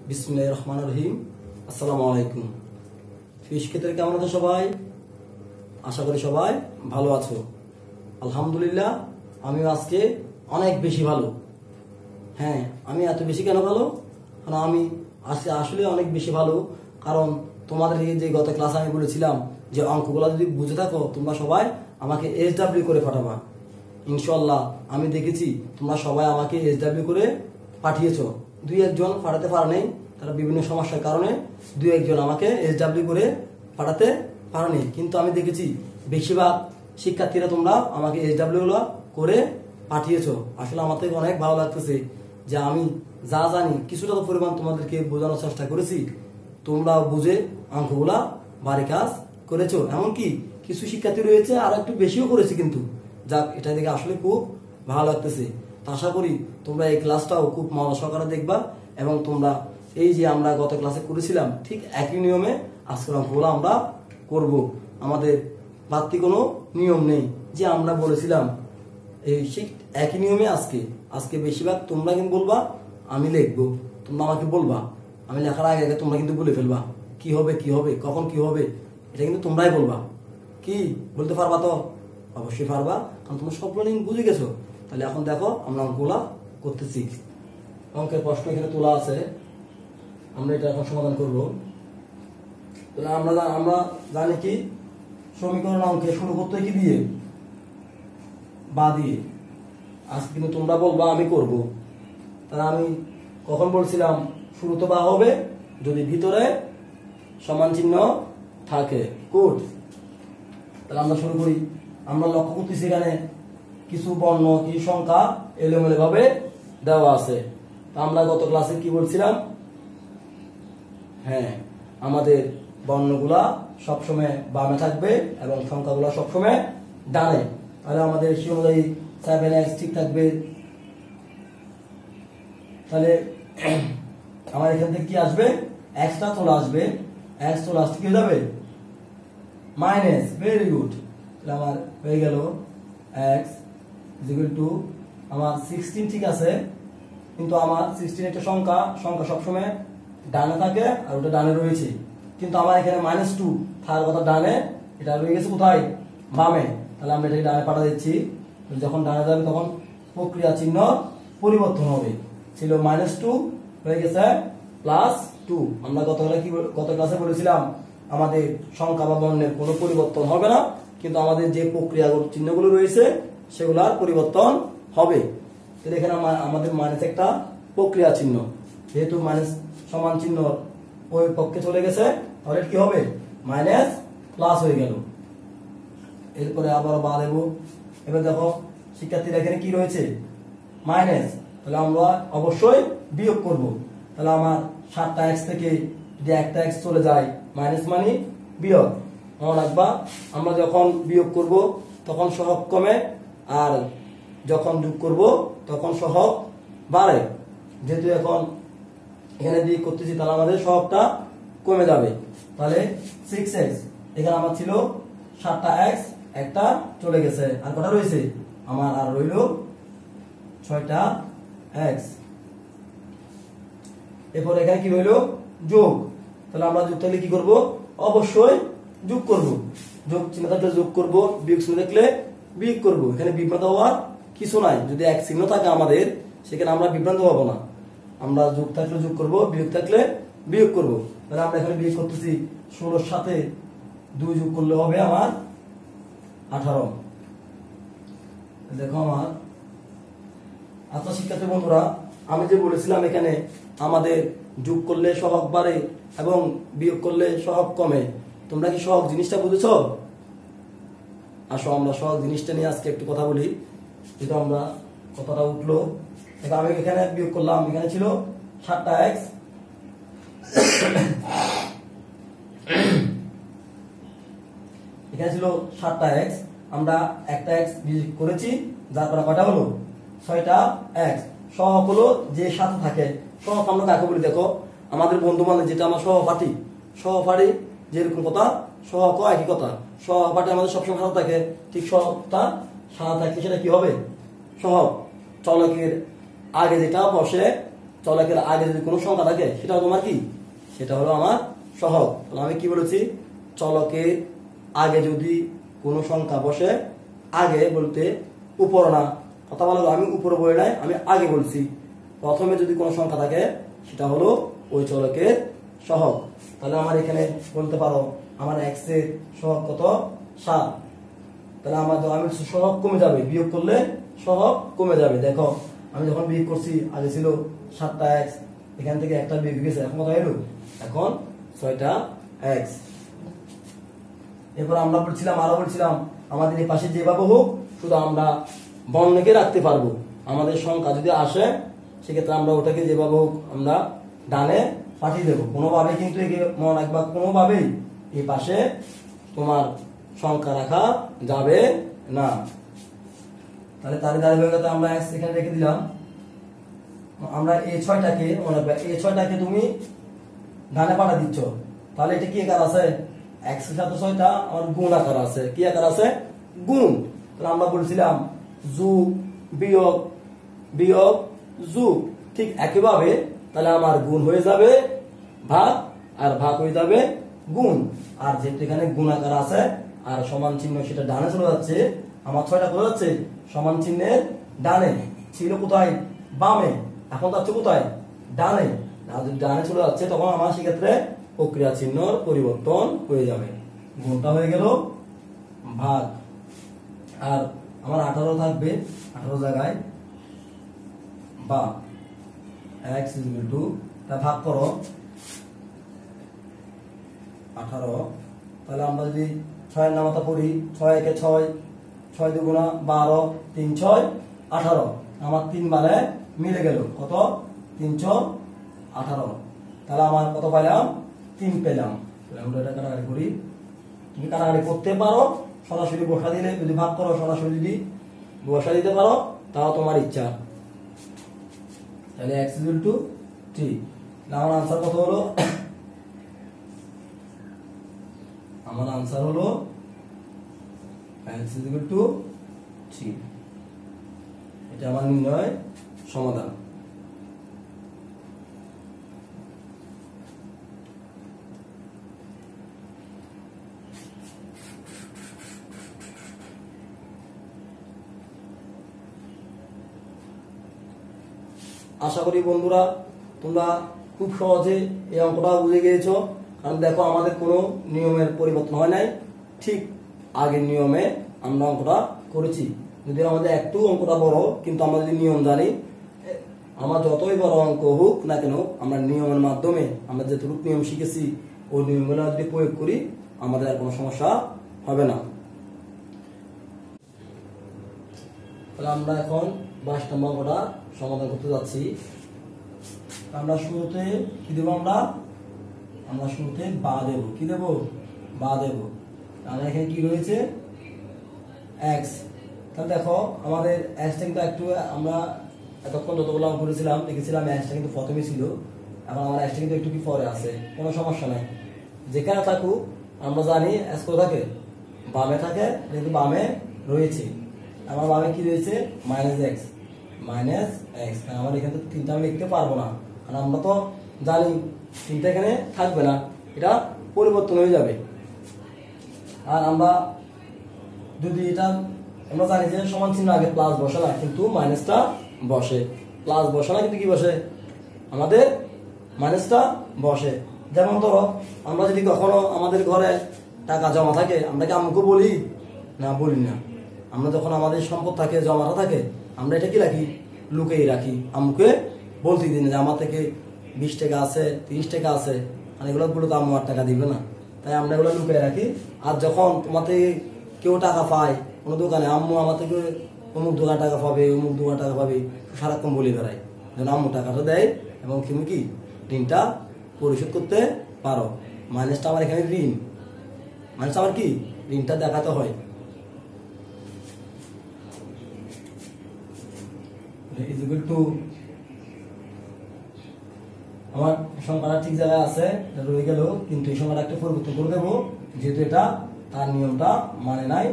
বিসমিল্লাহির রহমানির রহিম। আসসালামু আলাইকুম। শিক্ষার্থীরা কেমন আছো সবাই? আশা করি সবাই ভালো আছো। আলহামদুলিল্লাহ আমিও আজকে অনেক বেশি ভালো। হ্যাঁ, আমি এত বেশি কেন ভালো? কারণ আমি আজকে আসলে অনেক বেশি ভালো, কারণ তোমাদের যে গত ক্লাসে আমি বলেছিলাম যে অঙ্কগুলো যদি বুঝে থাকো তোমরা সবাই আমাকে SW করে পাঠাবা। ইনশাআল্লাহ আমি দেখেছি তোমরা সবাই আমাকে SW করে পাঠিয়েছো। দুই একজন পাঠাতে পারে নাই, তারা বিভিন্ন সমস্যার কারণে দুই একজন আমাকে SW করে পাঠাতে পারেনি, কিন্তু আমি দেখেছি বেশিরভাগ শিক্ষার্থীরা তোমরা আমাকে SW করে পাঠিয়েছো। আসলে আমার থেকে অনেক ভালো লাগতেছে যে আমি যা জানি কিছুটা তো পরিমাণ তোমাদেরকে বোঝানোর চেষ্টা করেছি, তোমরা বুঝে অঙ্কগুলা বাড়ি কাজ করেছো। এমনকি কিছু শিক্ষার্থী রয়েছে আর একটু বেশিও করেছে, কিন্তু যাক, এটা দেখে আসলে খুব ভালো লাগতেছে। তো আশা করি তোমরা এই ক্লাসটাও খুব মজা সহকারে দেখবা, এবং তোমরা এই যে আমরা গত ক্লাসে করেছিলাম ঠিক একই নিয়মে আজকের অঙ্কগুলো আমরা করব। আমাদের বাড়তি কোনো নিয়ম নেই, যে আমরা বলেছিলাম এই ঠিক একই নিয়মে আজকে বেশিরভাগ তোমরা কিন্তু বলবা, আমি লিখবো, তোমরা আমাকে বলবা, আমি লেখার আগে আগে তোমরা কিন্তু বলে ফেলবা কি হবে কখন কি হবে, এটা কিন্তু তোমরাই বলবা। কি বলতে পারবা তো? অবশ্যই পারবা, কারণ তোমরা সবগুলো নিয়ম বুঝে গেছো। তাহলে এখন দেখো আমরা অঙ্কগুলা করতেছি। অঙ্কের প্রশ্ন এখানে তোলা আছে, আমরা এটা এখন সমাধান করব। তাহলে আমরা জানি কি সমীকরণ অঙ্কে শুরু করতে কি দিয়ে? বা দিয়ে। আজকে কিন্তু তোমরা বলবা, আমি করব। তাহলে আমি কখন বলছিলাম শুরু তো বা হবে যদি ভিতরে সমান চিহ্ন থাকে। গুড। তাহলে আমরা শুরু করি। আমরা লক্ষ্য করতেছি এখানে কিছু বর্ণ কিছু সংখ্যা এলোমেলো ভাবে দেওয়া আছে। তা আমরা গত ক্লাসে কি বলছিলাম? হ্যাঁ, আমাদের বর্ণগুলা সবসময় বামে থাকবে এবং সংখ্যাগুলা সবসময় ডানে। তাহলে আমাদের সেই অনুযায়ী 7x ঠিক থাকবে। তাহলে আমার এখান থেকে কি আসবে? এক্সটা চলে আসবে। এক্স চলে আসতে কি হয়ে যাবে? মাইনাস। Very good. তাহলে আমার হয়ে গেল x = আমার 16 ঠিক আছে, কিন্তু আমার 16 একটা সংখ্যা সবসময় ডানে থাকে আর ওটা ডানে রয়েছে, কিন্তু আমার এখানে -2 থাকার কথা ডানে, এটা রয়ে গেছে কোথায়? বামে। তাহলে আমরা এটাকে ডানে পাঠা দিচ্ছি। যখন ডানে যাবে তখন প্রক্রিয়া চিহ্ন পরিবর্তন হবে। ছিল -2 হয়ে গেছে +2। আমরা গত ক্লাসে বলেছিলাম আমাদের সংখ্যা বা বর্ণের কোনো পরিবর্তন হবে না, কিন্তু আমাদের যে প্রক্রিয়া চিহ্নগুলো রয়েছে সেগুলোর পরিবর্তন হবে। তাহলে এখানে আমাদের মাইনাস একটা প্রক্রিয়া চিহ্ন, যেহেতু মাইনাস সমান চিহ্ন ওই পক্ষে চলে গেছে, তাহলে কি হবে? মাইনাস প্লাস হয়ে গেল। এরপরে আবার বা দেব। এবার দেখো শিক্ষার্থীরা এখানে কি রয়েছে? মাইনাস। তাহলে আমরা অবশ্যই বিয়োগ করব। তাহলে আমার 7টা x থেকে যদি একটা x চলে যায়, মাইনাস মানে বিয়োগ। মনে রাখবা, আমরা যখন বিয়োগ করব তখন সহগ কমে, আর যখন যোগ করব তখন সহগ বাড়ে। যেহেতু এখন এখানে বিয়োগ করতেছি, তাহলে আমাদের সহগটা কমে যাবে। তাহলে 6x, এখানে আমার ছিল 7টা x, একটা চলে গেছে, আর কটা রয়েছে? আমার আর রইল 6টা x। এরপর এখানে কি হইল? যোগ। তাহলে আমরা যোগ থাকলে কি করব? অবশ্যই যোগ করব। যোগ চিহ্ন থাকলে যোগ করব, বিয়োগ চিহ্ন থাকলে বিয়োগ করব। এখানে বিভ্রান্ত হওয়ার কিছু নাই। যদি এক চিহ্ন থাকে আমাদের, সেখানে আমরা বিভ্রান্ত হব না। আমরা যোগ থাকলে যোগ করব, বিয়োগ থাকলে বিয়োগ করব। তাহলে আমরা এখানে বিয়োগ করতেছি 16-র সাথে 2 যোগ করলে হবে আমার 18। দেখো আমার। আচ্ছা শিক্ষার্থী বন্ধুরা, আমি যে বলেছিলাম এখানে আমাদের যোগ করলে সহগ বাড়ে এবং বিয়োগ করলে সহগ কমে, তোমরা কি সহগ জিনিসটা বুঝেছো? আসো আমরা সহগ জিনিসটা নিয়ে আজকে একটু কথা বলি। যেটা আমরা কথাটা উঠলো, আমি এখানে বিয়োগ করলাম, এখানে ছিল 7টা x, এখানে ছিল 7টা x, আমরা একটা x বিয়োগ করেছি, যার পরে কয়টা হলো? 6টা x। সহগ হলো যে সাথে থাকে। সহগ আমরা কাকে বলি? দেখো আমাদের বন্ধু মানে যেটা আমার সহপাঠী যেরকম কথা, সহগ একই কথা। সহপাঠী আমাদের সবসময় সাথে থাকে, ঠিক সহগটা সাথে থাকলে সেটা কি হবে? সহগ। চলকের আগে যেটা বসে চলকের আগে যদি কোনো সংখ্যা থাকে সেটা তোমার কি, সেটা হলো আমার সহগ। তাহলে আমি কি বলেছি, চলকের আগে যদি কোনো সংখ্যা বসে, আগে বলতে উপর না, কথা বলো, আমি উপরে বলে নাই, আমি আগে বলছি। প্রথমে যদি কোনো সংখ্যা থাকে সেটা হলো ওই চলকের সহগ। তাহলে আমার এখানে বলতে পারো আমার এক্স এর সহগ কত, 7। তাহলে আমার আমি সহগ কমে যাবে, বিয়োগ করলে সহগ কমে যাবে। দেখো আমি যখন বিয়োগ করছি আগে ছিল 7টা এক্স, এখান থেকে একটা বিয়োগ গেছে, এখন কত এলো, এখন 6টা এক্স। এরপর আমরা আরো বলছিলাম আমাদের এই পাশে যেভাবে হোক শুধু আমরা বর্ণকে রাখতে পারবো। আমাদের সংখ্যা যদি আসে সেক্ষেত্রে আমরা ওটাকে যেভাবে হোক আমরা ডানে পাঠিয়ে দেবো, কোনোভাবে কিন্তু মনে রাখবা, কোনোভাবেই এই পাশে তোমার সংখ্যা রাখা যাবে না। তাহলে তার ধারাবাহিকতা আমরা এখানে রেখে দিলাম। আমরা এই 6টাকে মনে রাখবা, এই 6টাকে তুমি ডানে পাঠা দিচ্ছ, তাহলে এটা কি আকার আছে, এক্স এর সাথে 6টা আমার গুণ আকার আছে, কি আকার আছে, গুণ। তাহলে আমরা বলছিলাম যোগ বিয়োগ বিয়োগ যোগ, ঠিক একইভাবে তাহলে আমার গুণ হয়ে যাবে ভাগ, আর ভাগ হয়ে যাবে গুণ। আর যেহেতু এখানে গুণ আকার আছে আর সমান চিহ্ন সেটা ডানে চলে যাচ্ছে, আমার 6টা কোথায় যাচ্ছে, সমান চিহ্নের ডানে, ছিল কোথায়, বামে, এখন যাচ্ছে কোথায়, ডানে। আর যদি ডানে চলে যাচ্ছে তখন আমার সেক্ষেত্রে প্রক্রিয়া চিহ্ন পরিবর্তন হয়ে যাবে, গুণটা হয়ে গেল ভাগ। আর আমার 18 থাকবে, 18 জায়গায় বা x = ভাগ করো 18। তাহলে আমরা যদি 6 এর নামতা পড়ি, 6 একে 6, 6 দুগুণা 12, 3 6 18, আমার 3 বারে মিলে গেল কত, 318। তাহলে আমার কত পাইলাম, 3 পেলাম। আমরা এটা কাটাকাটি করি, তুমি কাটাকাটি করতে পারো, সরাসরি বসা দিলে, যদি ভাগ করো সরাসরি যদি বসা দিতে পারো তাও তোমার ইচ্ছা। তাহলে x = 3। আমার আনসার কত হলো, আমার আনসার হলো x = 3। এটা আমার নির্ণয় সমাধান। আশা করি বন্ধুরা তোমরা খুব সহজে এই অঙ্কটা বুঝে গিয়েছো, কারণ দেখো আমাদের কোনো নিয়মের পরিবর্তন হয় নাই, ঠিক আগের নিয়মে আমরা অঙ্কটা করেছি। যদি আমাদের একটু অঙ্কটা বড়, কিন্তু আমরা যদি নিয়ম জানি, আমার যতই বড় অঙ্ক হোক না কেন, আমরা নিয়মের মাধ্যমে আমরা যেটুকু নিয়ম শিখেছি ওই নিয়মগুলো যদি প্রয়োগ করি আমাদের আর কোনো সমস্যা হবে না। তাহলে আমরা এখন 22 নম্বর অঙ্কটা সমাধান করতে যাচ্ছি। আমরা শুরুতে কি দেবো, আমরা শুরুতে বা দেব, কি দেব, বা দেব। তাহলে এখানে কি রয়েছে, x। তাহলে দেখো আমাদের xটা কিন্তু একটু, আমরা এতক্ষণ যতগুলো অঙ্ক করেছিলাম দেখেছিলাম xটা কিন্তু প্রথমে ছিল, এখন আমার xটা কিন্তু একটু কি পরে আছে, কোনো সমস্যা নাই, যেখানে থাকুক। আমরা জানি x কোথায় থাকে, বামে থাকে, যেহেতু বামে রয়েছে, আমার বামে কি রয়েছে, -x, আমার এখানে তো 3টা আমি লিখতে পারবো না, কারণ আমরা তো জানি 3টা এখানে থাকবে না, এটা পরিবর্তন হয়ে যাবে। আর আমরা যদি এটা আমরা জানি যে সমান চিহ্ন আগে প্লাস বসে না, কিন্তু মাইনাসটা বসে, প্লাস বসে না কিন্তু কি বসে, আমাদের মাইনাসটা বসে। যেমন ধরো আমরা যদি কখনো আমাদের ঘরে টাকা জমা থাকে, আমরা কি আম্মুকে বলি না, বলি না। আমরা যখন আমাদের সম্পদ থাকে, জমাটা থাকে, আমরা এটা কি রাখি, লুকিয়ে রাখি, আম্মুকে বলতে দিই না যে আমার থেকে 20 টাকা আছে, 30 টাকা আছে, আর এগুলো তো আম্মু আর টাকা দিবে না, তাই আমরা এগুলো লুকিয়ে রাখি। আর যখন তোমার থেকে কেউ টাকা পায় কোনো দোকানে, আম্মু আমার থেকে অমুক দোকান টাকা পাবে, অমুক দোকান টাকা পাবে, সারাক্ষণ বলে বেড়ায় যেন আম্মু টাকাটা দেয় এবং তুমি কি ঋণটা পরিশোধ করতে পারো। মাইনাসটা আমার এখানে ঋণ, মাইনাসটা আমার কি, ঋণটা দেখাতে হয়। আমার সংখ্যাটা ঠিক জায়গায় আছে, রয়ে গেল, কিন্তু এই সংখ্যাটা একটু পরিবর্তন করে দেবো, যেহেতু এটা তার নিয়মটা মানে নাই,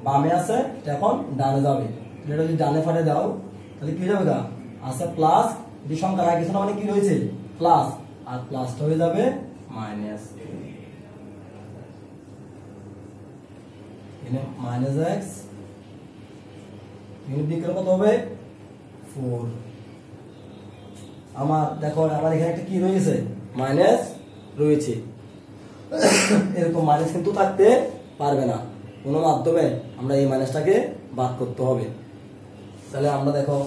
বামে আছে, এটা এখন ডানে যাবে। এটা যদি ডানে ফাটে দাও তাহলে কি যাবে, গা আছে প্লাস যদি সংখ্যার আগে কিছু না মানে কি রয়েছে প্লাস, আর প্লাসটা হয়ে যাবে মাইনাস, এখানে মাইনাস এক্স, এখানে বিক্রম কত হবে 4। আমার দেখো আমার এখানে একটা কি রয়েছে মাইনাস রয়েছে, এরকম মাইনাস কিন্তু থাকতে পারবে না, কোনো মাধ্যমে আমরা এই মাইনাসটাকে বাদ করতে হবে। তাহলে আমরা দেখো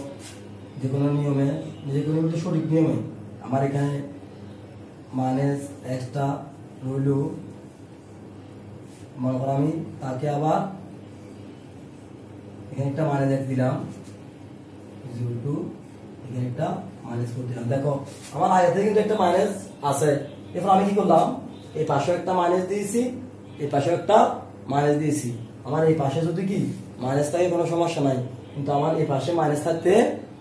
যে কোনো নিয়মে, যে কোনো সঠিক নিয়মে আমার এখানে মাইনাস এক্সটা রইল, মনে করো আমি তাকে আবার এখানে একটা মাইনাস এক্স দিলাম, এখানে একটা মাইনাস 4 দিলাম। দেখো আমার আগে থেকে কিন্তু একটা মাইনাস আছে, এরপর আমি কি করলাম এই পাশে একটা মাইনাস দিয়েছি, এই পাশে একটা মাইনাস দিয়েছি। আমার এই পাশে যদি কি মাইনাস থাকে কোনো সমস্যা নাই, কিন্তু আমার এই পাশে মাইনাস থাকতে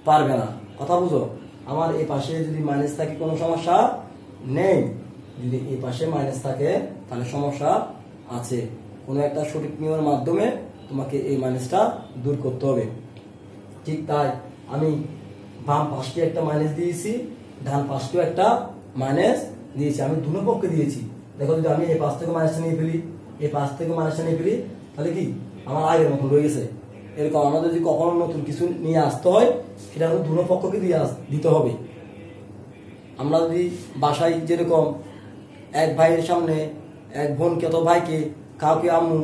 পারবে না, কথা বুঝো। আমার এই পাশে যদি মাইনাস থাকে কোনো সমস্যা নেই, যদি এই পাশে মাইনাস থাকে তাহলে সমস্যা আছে। কোনো একটা সঠিক নিয়মের মাধ্যমে তোমাকে এই মাইনাসটা দূর করতে হবে। ঠিক তাই আমি বাম পাশে একটা মাইনাস দিয়েছি, ডান পাশকেও একটা মাইনাস দিয়েছি, আমি দুটো পক্ষে দিয়েছি। দেখো যদি আমি এই পাশ থেকে মাইনাসটা নিয়ে ফেলি, এই পাশ থেকে মাইনাসটা নিয়ে ফেলি, তাহলে কি আমার আগের মতন রয়ে গেছে। এরকম আমাদের যদি কখনো নতুন কিছু নিয়ে আসতে হয় সেটা আমাদের দুটো পক্ষকে দিতে হবে। আমরা যদি বাসায় যেরকম এক ভাইয়ের সামনে এক বোনকে অথবা ভাইকে কাউকে আম্মু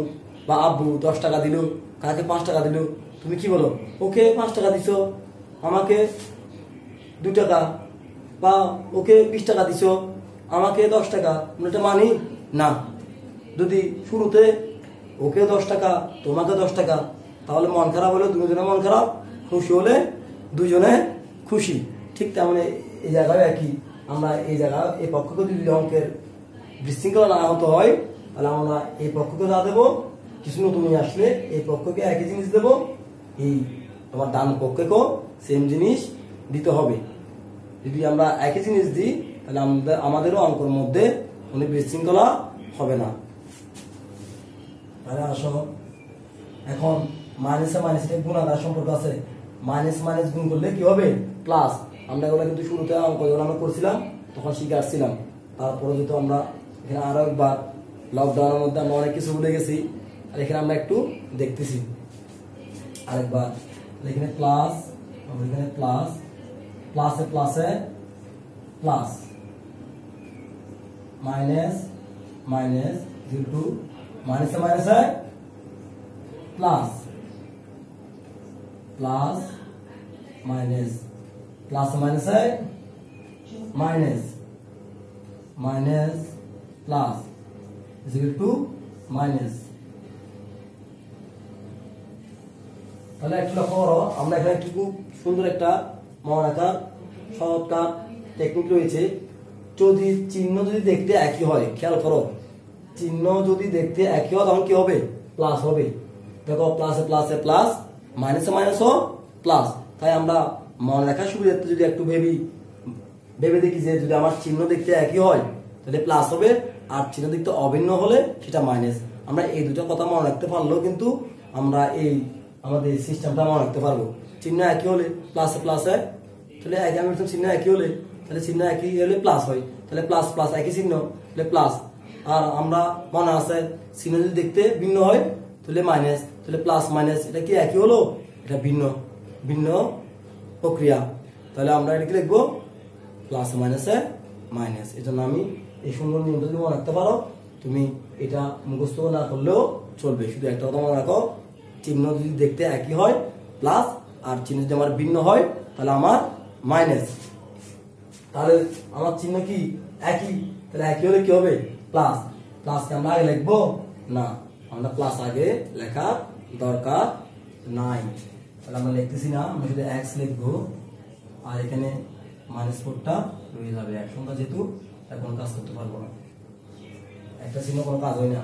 বা আব্বু 10 টাকা দিল, কাকে 5 টাকা দিল, তুমি কি বলো ওকে 5 টাকা দিছ, আমাকে 2 টাকা, বা ওকে 20 টাকা দিছ, আমাকে 10 টাকা, এটা মানি না। যদি শুরুতে ওকে 10 টাকা তোমাকে 10 টাকা, তাহলে মন খারাপ হলে দুজনে মন খারাপ, খুশি হলে দুজনে খুশি। ঠিক তেমন এই জায়গায় একই, আমরা এই জায়গায় এই পক্ষকে যদি অঙ্কের বিশৃঙ্খলা না হতে হয়, তাহলে আমরা এই পক্ষকে যা দেবো, কিছু নতুন আসলে এই পক্ষকে একই জিনিস দেবো, এই তোমার ডান পক্ষকেও সেম জিনিস দিতে হবে। যদি আমরা একই জিনিস দিই তাহলে আমাদেরও অঙ্কের মধ্যে কোনো বিশৃঙ্খলা হবে না। তাহলে আসো এখন মাইনাসে মাইনাসে গুণাকার সম্পর্ক আছে, মাইনাস মাইনাস গুণ করলে কি হবে প্লাস। আমরা এগুলো কিন্তু শুরুতে অঙ্ক যখন আমরা করছিলাম তখন শিখে আসছিলাম। তারপরে যেহেতু আমরা এখানে আরো একবার লকডাউনের মধ্যে আমরা অনেক কিছু ভুলে গেছি, আর এখানে আমরা একটু দেখতেছি আরেকবার। এখানে প্লাস, এখানে প্লাস, প্লাসে প্লাসে প্লাস, মাইনাস মাইনাস, ইনটু মাইনাসে মাইনাসে প্লাস, প্লাস মাইনাস, প্লাস মাইনাসে minus, minus plus is equal to minus. তাহলে একটু লক্ষ্য করো, আমরা এখানে একটু খুব সুন্দর একটা মহানাকার সহকার টেকনিক রয়েছে। যদি চিহ্ন যদি দেখতে একই হয়, খেয়াল করো, চিহ্ন যদি দেখতে একই হয় তখন কি হবে প্লাস হবে। দেখো প্লাসে প্লাসে প্লাস, মাইনাসে মাইনাসও প্লাস। তাই আমরা মনে রাখার সুবিধার্থে যদি একটু ভেবে দেখি যে যদি আমার চিহ্ন দেখতে একই হয় তাহলে প্লাস হবে, আর চিহ্ন দেখতে অভিন্ন হলে সেটা মাইনাস। আমরা এই দুটো কথা মনে রাখতে পারলেও কিন্তু আমরা এই আমাদের সিস্টেমটা মনে রাখতে পারবো। চিহ্ন একই হলে প্লাসে প্লাসে, তাহলে আমি চিহ্ন একই হলে, তাহলে চিহ্ন একই হলে প্লাস হয়, তাহলে প্লাস প্লাস একই চিহ্ন তাহলে প্লাস। আর আমরা মনে আছে চিহ্ন যদি দেখতে ভিন্ন হয় তাহলে মাইনাস, তাহলে প্লাস মাইনাস এটা কি একই হলো, এটা ভিন্ন ভিন্ন প্রক্রিয়া। তাহলে আমরা এটা কি লিখবো প্লাস মাইনাসে মাইনাস। এই জন্য আমি এই সুন্দর নিয়মটা যদি মনে রাখতে পারো, তুমি এটা মুখস্থ না করলেও চলবে। শুধু একটা কথা মনে রাখো, চিহ্ন যদি দেখতে একই হয় প্লাস, আর চিহ্ন যদি আমার ভিন্ন হয় তাহলে আমার মাইনাস। তাহলে আমার চিহ্ন কি একই, তাহলে একই হলে কি হবে প্লাস। প্লাসকে আমরা আগে লিখবো না, আমরা প্লাস আগে লেখার দরকার নাই। তাহলে আমরা লিখতেছি না, আমরা শুধু এক্স লিখবো, আর এখানে মাইনাস 4টা রয়ে যাবে। এক সংখ্যা যেহেতু এখন কাজ করতে পারবো না, একটা চিহ্ন কোনো কাজ হয় না,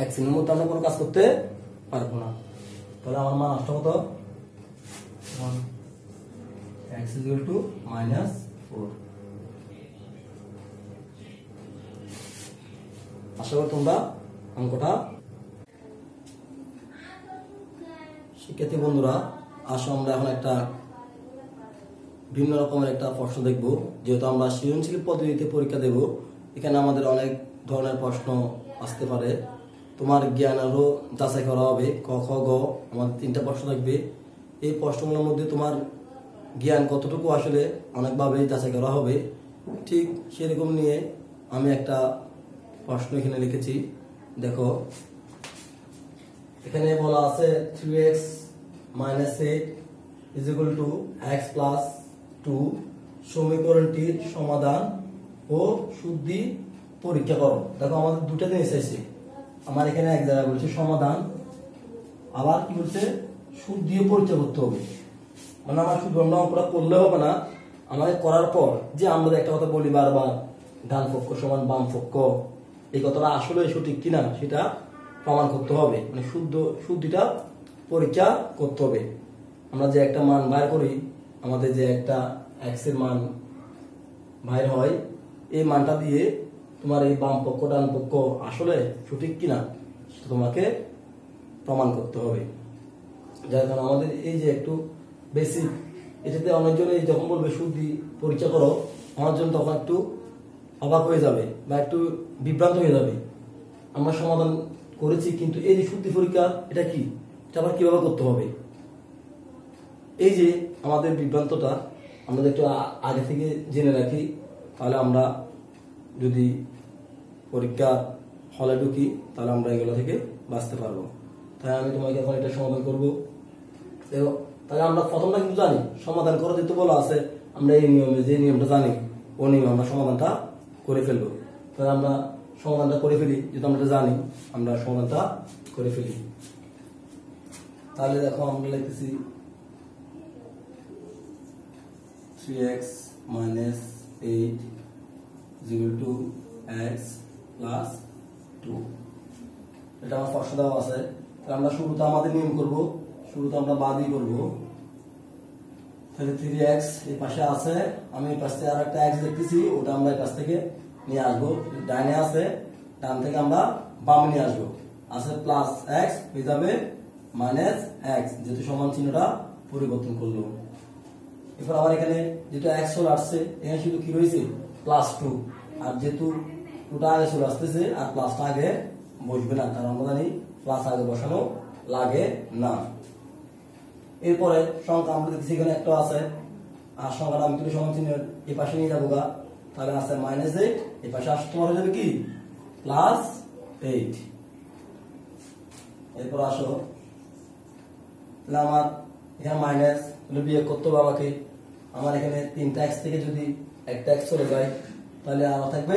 এক চিহ্নের মধ্যে আমরা কোনো কাজ করতে পারবো না। তাহলে আমার মান আসছে কত, x is equal to -4। আশা করি তোমরা অঙ্কটা। শিক্ষার্থী বন্ধুরা, আসো আমরা এখন একটা ভিন্ন রকমের একটা প্রশ্ন দেখব। যেহেতু আমরা সৃজনশীল পদ্ধতিতে পরীক্ষা দেব, এখানে আমাদের অনেক ধরনের প্রশ্ন আসতে পারে। তোমার জ্ঞান আরও যাচাই করা হবে। ক, খ, গ আমাদের 3টা প্রশ্ন থাকবে। এই প্রশ্নগুলোর মধ্যে তোমার জ্ঞান কতটুকু আসলে অনেকভাবে যাচাই করা হবে। ঠিক সেরকম নিয়ে আমি একটা প্রশ্ন এখানে লিখেছি। দেখো, এখানে বলা আছে 3x - 8 = x + 2 সমীকরণটির সমাধান ও শুদ্ধি পরীক্ষা করো। দেখো, আমাদের দুটো জিনিস আছে। আমার এখানে এক জায়গায় বলছে সমাধান, আবার কি বলছে শুদ্ধিও পরীক্ষা করতে হবে। মানে আমার শুধু অঙ্কটা করলে হবে না, আমাকে করার পর যে আমরা একটা কথা বলি বারবার, ডান পক্ষ সমান বাম পক্ষ, এই কথাটা আসলে সঠিক কিনা সেটা প্রমাণ করতে হবে। মানে শুদ্ধিটা পরীক্ষা করতে হবে। আমরা যে একটা মান বাইর করি, আমাদের যে একটা এক্স এর মান বাইর হয়, এই মানটা দিয়ে তোমার এই বাম পক্ষ ডান পক্ষ আসলে সঠিক কিনা সেটা তোমাকে প্রমাণ করতে হবে। যার কারণে আমাদের এই যে একটু বেসিক, এটাতে অনেকজন যখন বলবে শুদ্ধি পরীক্ষা করো, অনেকজন তখন একটু অবাক হয়ে যাবে বা একটু বিভ্রান্ত হয়ে যাবে। আমরা সমাধান করেছি, কিন্তু এই যে শুদ্ধি পরীক্ষা এটা কি, এটা আবার কিভাবে করতে হবে, এই যে আমাদের বিভ্রান্তটা আমরা একটু আগে থেকে জেনে রাখি, তাহলে আমরা যদি পরীক্ষা হলে ঢুকি তাহলে আমরা এগুলো থেকে বাঁচতে পারবো। তাই আমি তোমাকে এখন এটা সমাধান করবো। দেখো, তাহলে আমরা প্রথমটা কিন্তু জানি সমাধান করে যেহেতু বলা আছে, আমরা এই নিয়মে যে নিয়মটা জানি ও নিয়মে আমরা সমাধানটা করে ফেলবো। তাহলে আমরা সমাধানটা করে ফেলি, যেহেতু আমরা জানি আমরা সমাধানটা করে ফেলি। তাহলে দেখো, আমরা লিখতেছি 3x - 8 = x + 2। এটা আমার প্রশ্ন দেওয়া আছে। তাহলে আমরা শুরুতে আমাদের নিয়ম করব, শুরুতে আমরা বাদই করব। তাহলে 3x এই পাশে আছে, আমি এই পাশ থেকে আর একটা x দেখতেছি, ওটা আমরা এই পাশ থেকে নিয়ে আসবো। ডাইনে আছে, ডান থেকে আমরা বামে নিয়ে আসবো। আছে +x হয়ে যাবে -x, যেহেতু সমান চিহ্নটা পরিবর্তন করলো। এরপর আবার এখানে যেটা x চলে আসছে, এখানে শুধু কি রয়েছে +2, আর যেহেতু ওটা আগে চলে আসতেছে আর প্লাসটা আগে বসবে না, কারণ আমরা জানি প্লাস আগে বসানো লাগে না। এরপরে সংখ্যা আমরা দেখছি এখানে একটা আছে, আর সংখ্যাটা আমি কিন্তু সমান চিহ্নের এই পাশে নিয়ে যাবো গা। তাহলে আছে -8, এই পাশে আসতে তোমার হয়ে যাবে কি +8। এরপর আসো, তাহলে আমার এখানে মাইনাস, তাহলে বিয়োগ করতে হবে আমাকে। আমার এখানে 3টা x থেকে যদি একটা x চলে যায়, তাহলে আমার থাকবে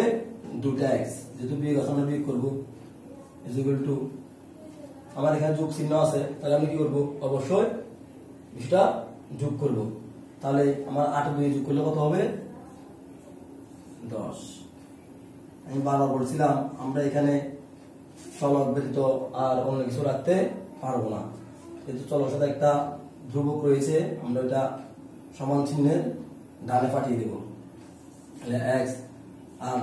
2টা x। যেহেতু বিয়োগ আছে আমরা বিয়োগ করবো, = আমার এখানে যোগ চিহ্ন আছে, তাহলে আমি কি করবো, অবশ্যই বিষয়টা যোগ করব। তাহলে আমার 8 2 যোগ করলে কত হবে 10। আমি বারবার বলছিলাম আমরা এখানে চলক ব্যতীত আর অন্য কিছু রাখতে পারবো না, যেহেতু চলকের সাথে একটা ধ্রুবক রয়েছে, আমরা এটা সমান চিহ্নের ডানে পাঠিয়ে দেব। তাহলে x, আর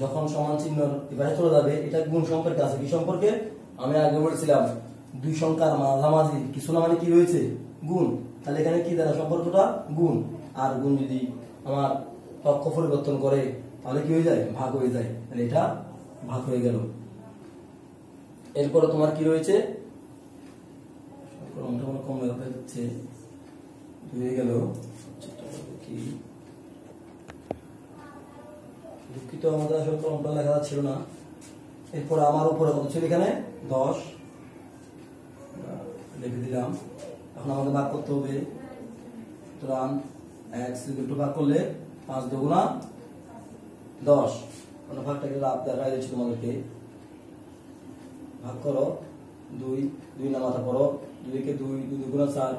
যখন সমান চিহ্ন এবারে চলে যাবে, এটা গুণ সম্পর্কে আছে। কি সম্পর্কে, আমি আগে বলছিলাম দুই সংখ্যার মাঝামাঝি কিছু না মানে কি রয়েছে, গুণ। তাহলে এখানে কি দ্বারা সম্পর্কটা গুণ, আর গুণ যদি আমার পক্ষ পরিবর্তন করে তাহলে কি হয়ে যায়, ভাগ হয়ে যায়। তাহলে এটা ভাগ হয়ে গেল। এরপরে তোমার কি রয়েছে, কম যাচ্ছে, হয়ে গেল। দুঃখিত, আমাদের আসলে কলমটা লেখা ছিল না। এরপর আমার উপরে কত ছিল, এখানে 10 লিখে দিলাম। এখন আমাকে ভাগ করতে হবে, সুতরাং x = ভাগ করলে 5 × 2 = 10। মানে ভাগটাকে লাভ দেখা যাচ্ছে তোমাদেরকে। ভাগ করো, 2 না মাথা পড়ো, 2 কে 2 2 × 4,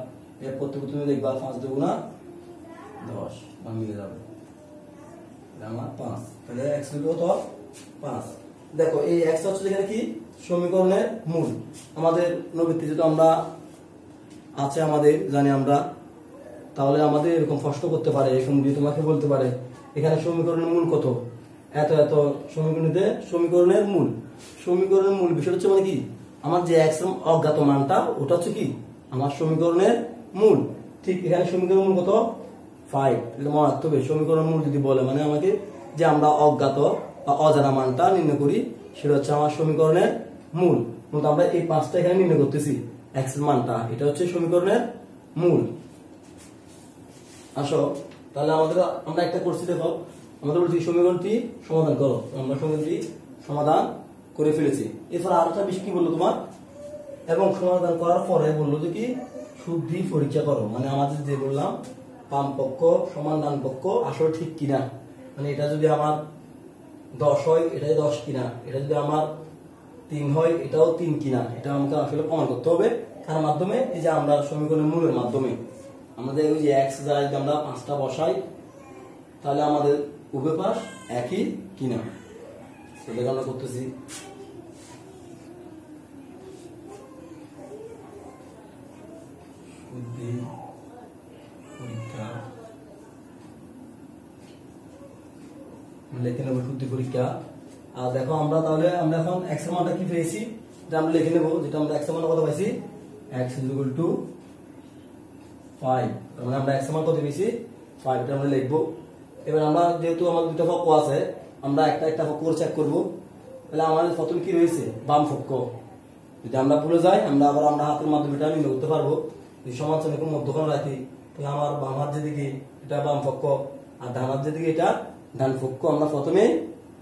এর প্রত্যেক তুমি দেখবা 5 × 2 = 10 মিলে যাবে। আমার 5, তাহলে x কত 5। দেখো, এই x হচ্ছে এখানে কি সমীকরণের মূল। আমাদের নবীতে যেটা আমরা আছে আমাদের জানি আমরা, তাহলে আমাদের এরকম প্রশ্ন করতে পারে, এরকম যদি তোমাকে বলতে পারে এখানে সমীকরণের মূল কত, এত এত সমীকরণের মূল বিষয় হচ্ছে মানে কি, আমার যে x এর অজ্ঞাত মানটা ওটা হচ্ছে কি আমার সমীকরণের মূল। ঠিক এখানে সমীকরণের মূল কত 5 মনে রাখতে হবে। সমীকরণ মূল যদি বলে মানে আমাকে যে আমরা অজ্ঞাত বা অজানা মানটা নির্ণয় করি সেটা হচ্ছে আমার সমীকরণের মূল। কিন্তু আমরা এই 5টা এখানে নির্ণয় করতেছি, x এর মানটা, এটা হচ্ছে সমীকরণের মূল। আসো তাহলে আমরা একটা করছি, দেখো আমাদের বলছি সমীকরণটি সমাধান করো। আমরা সমীকরণটি সমাধান করে ফেলেছি। এরপর আরেকটা বিষয় কি বললো তোমার, এবং সমাধান করার পরে বললো যে কি শুদ্ধি পরীক্ষা করো। মানে আমাদের যে বললাম বাম পক্ষ সমান ডান পক্ষ আসলে ঠিক কিনা, মানে এটা যদি আমার 10 হয় এটাই 10 কিনা, এটা যদি আমার 3 হয় এটাও 3 কিনা, এটা আমাকে আসলে প্রমাণ করতে হবে। কার মাধ্যমে? এই যে আমরা সমীকরণের মূলের মাধ্যমে। আমাদের ওই যে x দ্বারা যদি আমরা 5টা বসাই তাহলে আমাদের উভয় পাশ একই কিনা সেটা আমরা করতেছি। শুদ্ধি পরীক্ষা লিখে নেব, শুদ্ধি পরীক্ষা। আর দেখো আমরা তাহলে আমরা এখন x এর মানটা কি পেয়েছি, যে আমরা লিখে নেব, যেটা আমরা x এর মান কত পাইছি, x = 5। তার মানে আমরা x এর মান কত পেয়েছি 5, এটা আমরা লিখবো। এবার আমরা যেহেতু আমাদের দুটো পক্ষ আছে আমরা একটা পক্ষ করে চেক করব। তাহলে আমাদের প্রথম কি রয়েছে, বাম পক্ষ। যদি আমরা ভুলে যাই আমরা আবার আমরা হাতের মাধ্যমে এটা নির্ণয় করতে পারবো। যদি সমান চিহ্ন মধ্যখানে রাখি তাহলে আমার বাম হাত যেদিকে এটা বাম পক্ষ আর ডান হাত যেদিকে এটা ডান পক্ষ আমরা প্রথমে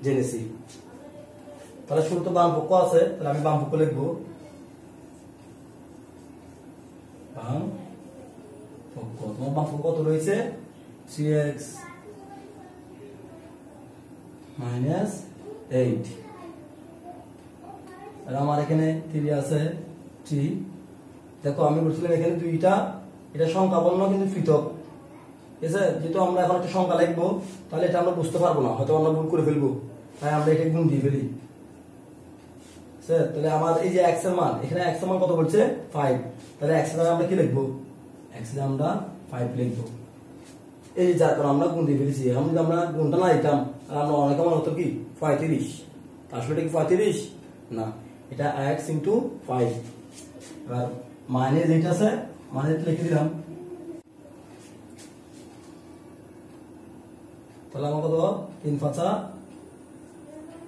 জেনেছি। তাহলে শুরুতে বাম পক্ষ আছে, তাহলে আমি বাম পক্ষ লিখবো, বাম পক্ষ। তোমার বাম পক্ষ কত রয়েছে, 3x - 8। আর আমার এখানে 3 আছে 3। দেখো আমি বলছিলাম এখানে দুইটা, এটা সংখ্যা বর্ণ কিন্তু পৃথক, ঠিক আছে। যেহেতু আমরা এখন একটা সংখ্যা লিখবো তাহলে এটা আমরা বুঝতে পারবো না, হয়তো আমরা ভুল করে ফেলবো, তাই আমরা এটা গুণ দিয়ে ফেলি। তাহলে আমার এই যে x এর মান, এখানে x এর মান কত বলছে 5, তাহলে x এর মান আমরা কি লিখবো, x এর আমরা 5 লিখবো। এই যার কারণে আমরা গুণ দিয়ে ফেলেছি। এখন যদি আমরা গুণটা না দিতাম আর আমরা অনেক আমার হতো কি 35, আসলে এটা কি 35 না, এটা x * 5। এবার মাইনাস যেটা আছে মাইনাস লিখে দিলাম, তাহলে আমার কত 3 × 5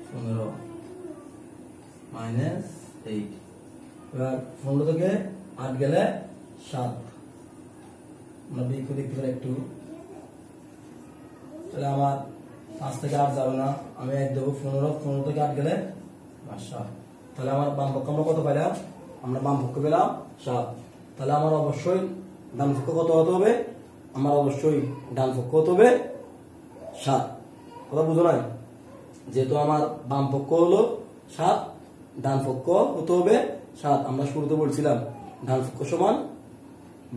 = 15 - 8। এবার 15 থেকে 8 গেলে 7, আমরা বিয়োগ করে দেখতে পারি একটু। তাহলে আমার 5 থেকে 8 যাবে না, আমি 1 দেবো। 15 থেকে 8 গেলে 7। তাহলে আমার বাম পক্ষ আমরা কত পেলাম, আমরা বাম পক্ষ পেলাম 7। তাহলে আমার অবশ্যই ডান পক্ষ কত হতে হবে, আমার অবশ্যই ডান পক্ষ হতে হবে 7। কথা বুঝো নাই, যেহেতু আমার বাম পক্ষ হলো 7, ডান পক্ষ হতে হবে 7। আমরা শুরুতে বলছিলাম ডান পক্ষ সমান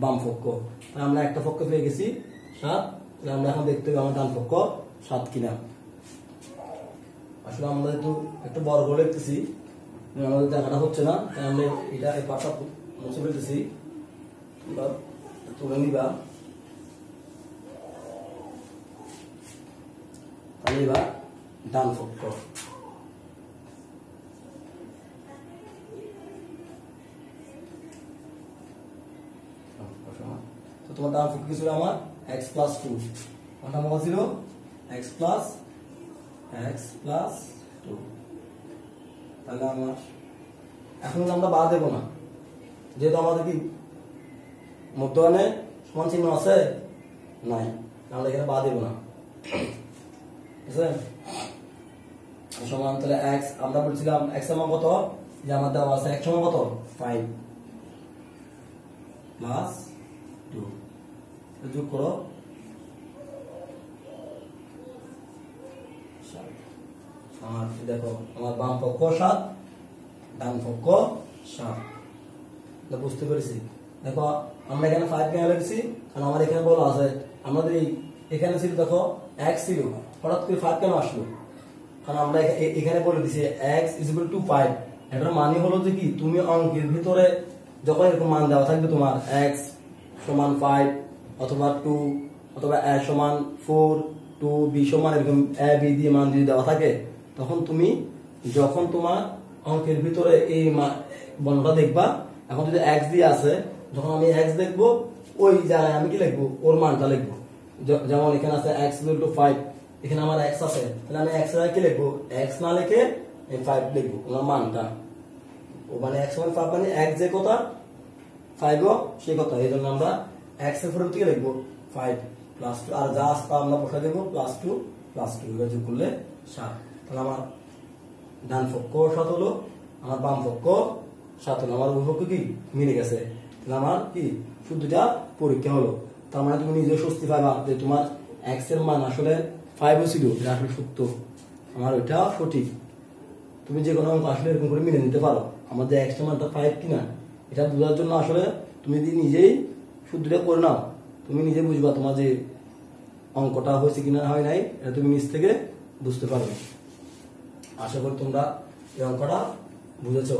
বাম পক্ষ, তাই আমরা একটা পক্ষ পেয়ে গেছি 7। তাহলে আমরা এখন দেখতে হবে আমার ডান পক্ষ 7 কিনা। আসলে আমরা একটু বড় করে লিখতেছি, আমাদের দেখাটা হচ্ছে না, তাই আমরা এটা এই পাশটা মুছে ফেলতেছি, তুলে নিবা। তাহলে এবার ডান পক্ষ, তো তোমার ডান পক্ষ কি ছিল আমার x + 2, কোনটা আমার ছিল x + 2। তাহলে আমার এখন আমরা বাদ দেবো না, যেহেতু আমাদের কি মধ্যখানে সমান চিহ্ন আছে নাই, আমরা এখানে বাদ দেবো না, ঠিক আছে। সমান তাহলে x আমরা বলছিলাম x এর মান কত, যে আমার দেওয়া আছে x সমান কত 5 + 2, যোগ করো 7। আমার দেখো আমার বাম পক্ষ 7, ডান পক্ষ 7, বুঝতে পেরেছি। দেখো আমরা এখানে 5 কেন লিখছি, কারণ আমার এখানে বলা আছে আমাদের এখানে ছিল দেখো x ছিল, হঠাৎ করে 5 কেন আসলো, কারণ আমরা এখানে বলে দিছি x = 5। এটার মানে হলো যে কি তুমি অঙ্কের ভিতরে যখন এরকম মান দেওয়া থাকবে তোমার x = 5 অথবা 2 অথবা a = 4, 2 b = এরকম a b দিয়ে মান যদি দেওয়া থাকে, তখন তুমি যখন তোমার অঙ্কের ভিতরে এই বর্ণটা দেখবা, এখন যদি x দিয়ে আছে, যখন আমি x দেখবো ওই জায়গায় আমি কি লিখবো, ওর মানটা লিখবো। যেমন এখানে আছে x ইকুয়াল টু 5, এখানে আমার x আছে, তাহলে আমি x এর কি লিখবো, x না লিখে এই 5 লিখবো ওনার মানটা। ও মানে x সমান 5 মানে x যে কথা 5 ও সেই কথা, এই জন্য আমরা x এর পরিবর্তে কি লিখবো 5 প্লাস 2, আর যা আসবে আমরা বসা দেবো প্লাস 2 এটা যোগ করলে 7। তাহলে আমার ডান পক্ষ 7 হলো, আমার বাম পক্ষ 7 হলো, আমার উভয় পক্ষ কি মিলে গেছে। তাহলে আমার কি শুধুটা পরীক্ষা হলো। তার মানে তুমি নিজে স্বস্তি পাইবা যে তোমার x এর মান আসলে 5 ছিল, এটা আসলে সত্য, আমার ওইটা সঠিক। তুমি যে কোনো অঙ্ক আসলে এরকম করে মিলে নিতে পারো, আমাদের x এর মানটা 5 কিনা এটা বোঝার জন্য আসলে তুমি যদি নিজেই শুদ্ধটা করে নাও, তুমি নিজে বুঝবা তোমার যে অঙ্কটা হয়েছে কিনা হয় নাই, এটা তুমি নিজ থেকে বুঝতে পারবে। আশা করি তোমরা এই অঙ্কটা বুঝেছো।